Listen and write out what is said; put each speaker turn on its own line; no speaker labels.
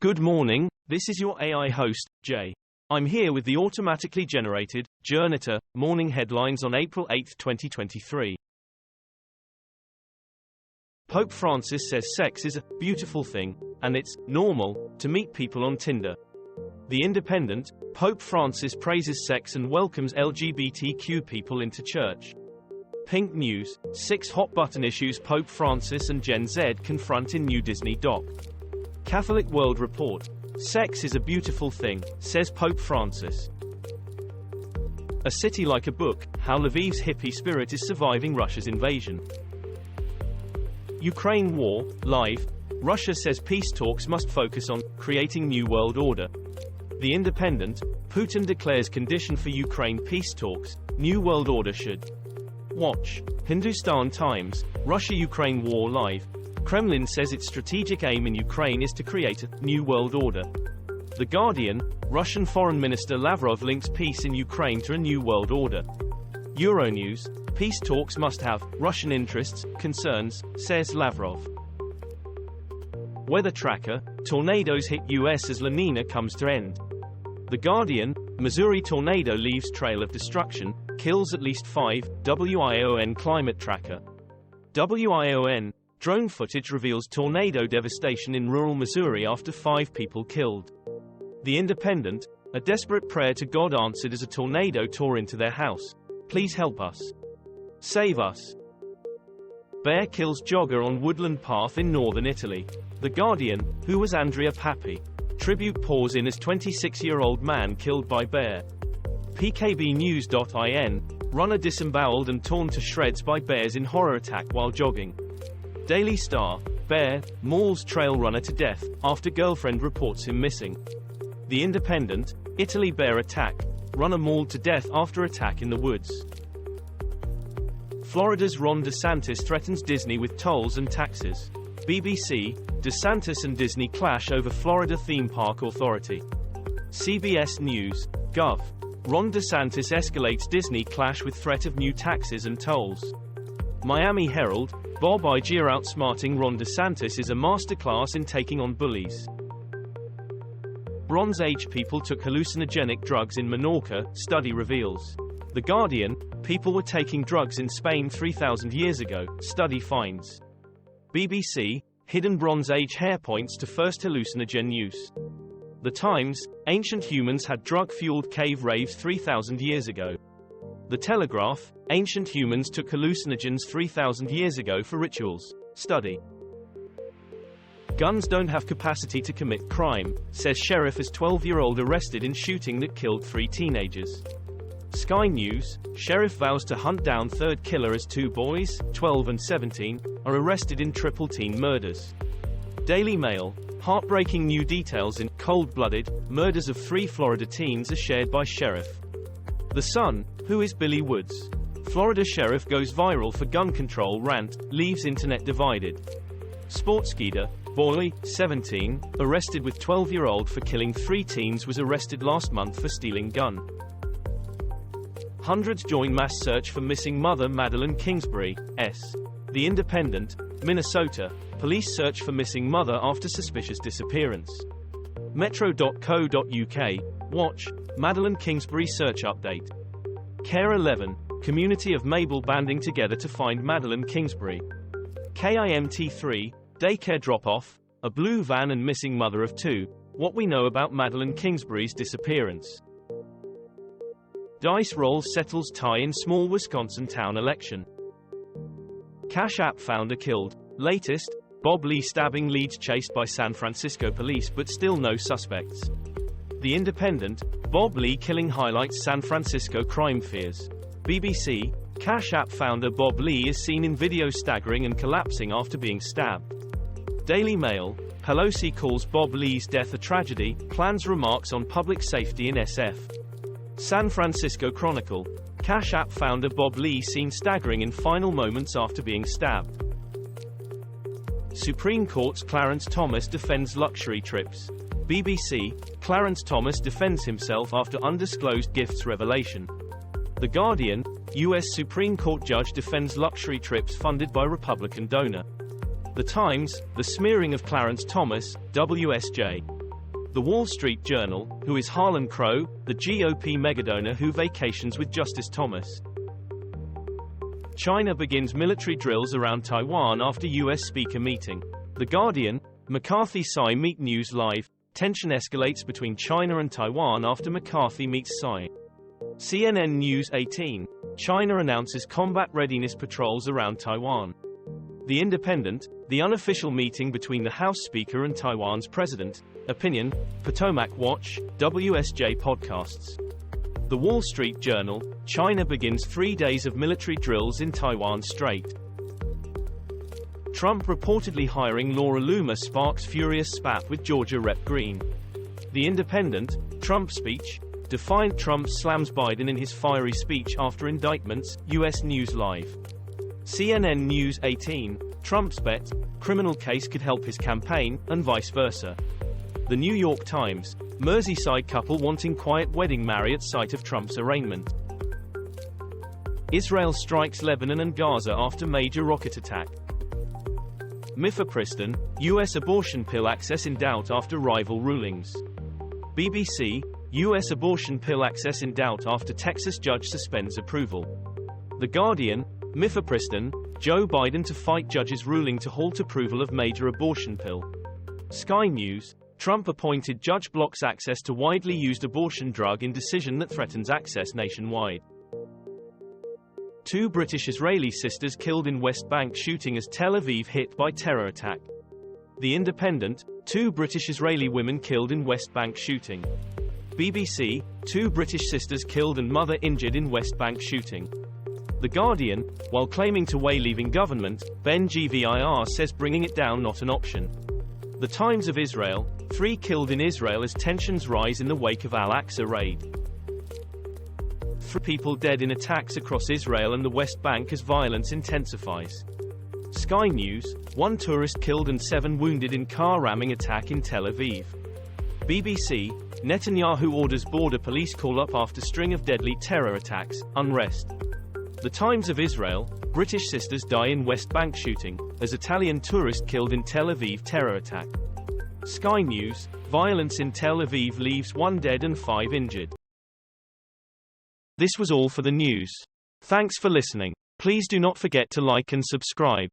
Good morning, this is your AI host, Jay. I'm here with the automatically generated, Journato, morning headlines on April 8, 2023. Pope Francis says sex is a beautiful thing, and it's normal to meet people on Tinder. The Independent, Pope Francis praises sex and welcomes LGBTQ people into church. Pink News, 6 hot-button issues Pope Francis and Gen Z confront in new Disney doc. Catholic World Report, sex is a beautiful thing, says Pope Francis. A City Like a Book, how Lviv's hippie spirit is surviving Russia's invasion. Ukraine War, live, Russia says peace talks must focus on creating new world order. The Independent, Putin declares condition for Ukraine peace talks, new world order should. Watch, Hindustan Times, Russia-Ukraine war live, Kremlin says its strategic aim in Ukraine is to create a new world order. The Guardian, Russian Foreign Minister Lavrov links peace in Ukraine to a new world order. Euronews, peace talks must have Russian interests, concerns, says Lavrov. Weather tracker, tornadoes hit U.S. as La Nina comes to end. The Guardian, Missouri tornado leaves trail of destruction, kills at least 5, WION climate tracker. WION, drone footage reveals tornado devastation in rural Missouri after 5 people killed. The Independent, a desperate prayer to God answered as a tornado tore into their house. Please help us. Save us. Bear kills jogger on woodland path in northern Italy. The Guardian, who was Andrea Papi? Tribute pours in as 26-year-old man killed by bear. pkbnews.in, runner disemboweled and torn to shreds by bears in horror attack while jogging. Daily Star, bear, mauls trail runner to death, after girlfriend reports him missing. The Independent, Italy bear attack, runner mauled to death after attack in the woods. Florida's Ron DeSantis threatens Disney with tolls and taxes. BBC, DeSantis and Disney clash over Florida theme park authority. CBS News, Gov. Ron DeSantis escalates Disney clash with threat of new taxes and tolls. Miami Herald, Bob Iger outsmarting Ron DeSantis is a masterclass in taking on bullies. Bronze Age people took hallucinogenic drugs in Menorca, study reveals. The Guardian, people were taking drugs in Spain 3,000 years ago, study finds. BBC, hidden Bronze Age hair points to first hallucinogen use. The Times, ancient humans had drug-fueled cave raves 3,000 years ago. The Telegraph, ancient humans took hallucinogens 3,000 years ago for rituals. Study. Guns don't have capacity to commit crime, says sheriff as 12-year-old arrested in shooting that killed 3 teenagers. Sky News, sheriff vows to hunt down third killer as 2 boys, 12 and 17, are arrested in triple teen murders. Daily Mail, heartbreaking new details in cold-blooded murders of 3 Florida teens are shared by sheriff. The Sun, who is Billy Woods? Florida sheriff goes viral for gun control rant, leaves internet divided. Sportskeeda, boy, 17, arrested with 12-year-old for killing 3 teens was arrested last month for stealing gun. Hundreds join mass search for missing mother Madeleine Kingsbury, S. The Independent, Minnesota, police search for missing mother after suspicious disappearance. Metro.co.uk, watch, Madeleine Kingsbury search update. Care 11, community of Mabel banding together to find Madeleine Kingsbury. KIMT3, daycare drop-off, a blue van and missing mother of 2, what we know about Madeleine Kingsbury's disappearance. Dice roll settles tie in small Wisconsin town election. Cash App founder killed. Latest, Bob Lee stabbing leads chased by San Francisco police but still no suspects. The Independent, Bob Lee killing highlights San Francisco crime fears. BBC, Cash App founder Bob Lee is seen in video staggering and collapsing after being stabbed. Daily Mail, Pelosi calls Bob Lee's death a tragedy, plans remarks on public safety in SF. San Francisco Chronicle, Cash App founder Bob Lee seen staggering in final moments after being stabbed. Supreme Court's Clarence Thomas defends luxury trips. BBC, Clarence Thomas defends himself after undisclosed gifts revelation. The Guardian, U.S. Supreme Court judge defends luxury trips funded by Republican donor. The Times, the smearing of Clarence Thomas, WSJ. The Wall Street Journal, who is Harlan Crow, the GOP megadonor who vacations with Justice Thomas. China begins military drills around Taiwan after U.S. Speaker meeting. The Guardian, McCarthy-Tsai meet news live, tension escalates between China and Taiwan after McCarthy meets Tsai. CNN News 18, China announces combat readiness patrols around Taiwan. The Independent, the unofficial meeting between the House Speaker and Taiwan's President. Opinion, Potomac Watch, WSJ Podcasts. The Wall Street Journal, China begins 3 days of military drills in Taiwan Strait. Trump reportedly hiring Laura Loomer sparks furious spat with Georgia Rep Greene. The Independent, Trump speech, defiant Trump slams Biden in his fiery speech after indictments, U.S. News Live. CNN News 18, Trump's bet, criminal case could help his campaign, and vice versa. The New York Times, Merseyside couple wanting quiet wedding marry at site of Trump's arraignment. Israel strikes Lebanon and Gaza after major rocket attack. Mifepristone, U.S. abortion pill access in doubt after rival rulings. BBC, U.S. abortion pill access in doubt after Texas judge suspends approval. The Guardian, Mifepristone, Joe Biden to fight judge's ruling to halt approval of major abortion pill. Sky News, Trump appointed judge blocks access to widely used abortion drug in decision that threatens access nationwide. 2 British Israeli sisters killed in West Bank shooting as Tel Aviv hit by terror attack. The Independent, 2 British Israeli women killed in West Bank shooting. BBC, 2 British sisters killed and mother injured in West Bank shooting. The Guardian, while claiming to weigh leaving government, Ben Gvir says bringing it down not an option. The Times of Israel, 3 killed in Israel as tensions rise in the wake of Al-Aqsa raid. 3 people dead in attacks across Israel and the West Bank as violence intensifies. Sky News, 1 tourist killed and 7 wounded in car ramming attack in Tel Aviv. BBC, Netanyahu orders border police call up after string of deadly terror attacks, unrest. The Times of Israel, British sisters die in West Bank shooting, as Italian tourist killed in Tel Aviv terror attack. Sky News, violence in Tel Aviv leaves 1 dead and 5 injured. This was all for the news. Thanks for listening. Please do not forget to like and subscribe.